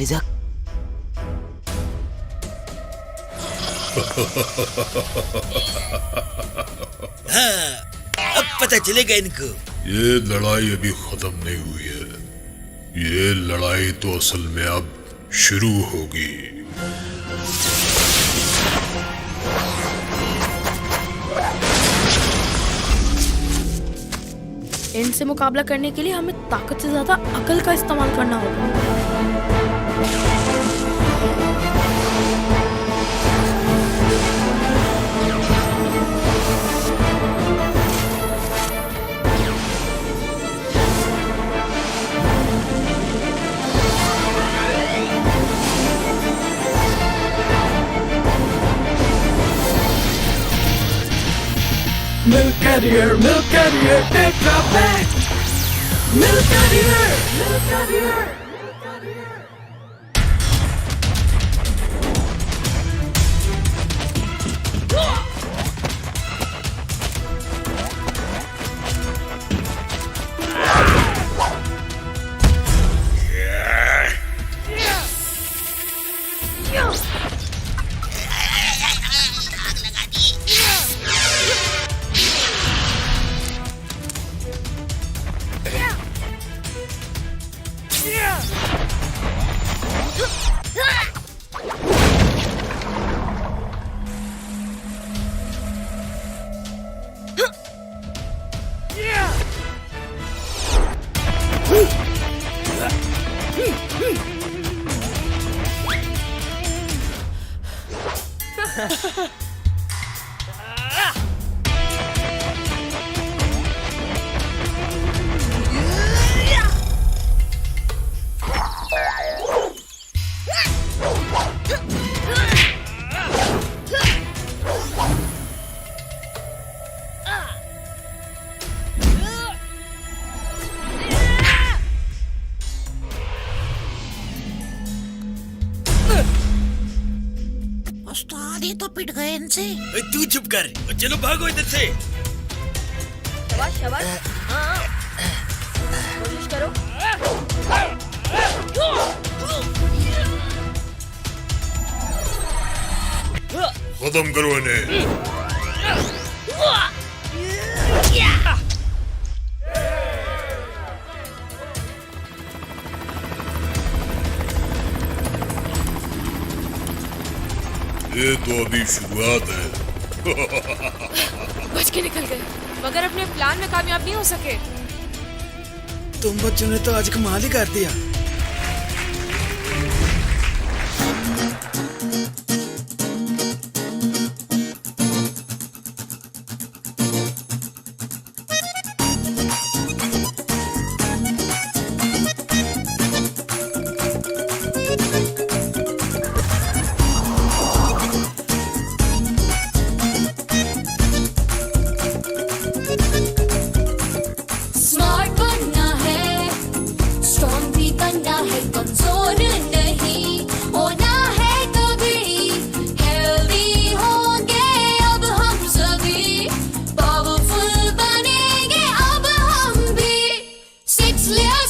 फिजा। हाँ, अब पता चलेगा इनको। ये लड़ाई अभी खत्म नहीं हुई है। ये लड़ाई तो असल में अब शुरू होगी। इनसे मुकाबला करने के लिए हमें ताकत से ज्यादा अकल का इस्तेमाल करना होगा। Milk carrier, take drop back. Milk carrier. उस्ताद ये तो पिट गए इनसे। तू चुप कर और चलो भागो इधर से। शाबाश शाबाश। हाँ, कोशिश करो। खत्म करो इन्हें। ये तो अभी शुरुआत है। बच के निकल गए, मगर अपने प्लान में कामयाब नहीं हो सके। तुम बच्चों ने तो आज कमाल ही कर दिया। स्मार्ट बनना है, स्ट्रॉन्ग भी बनना है, कमजोर नहीं होना है कभी। हेल्दी होंगे अब हम सभी, पावरफुल बनेंगे अब हम भी। 6 लेयर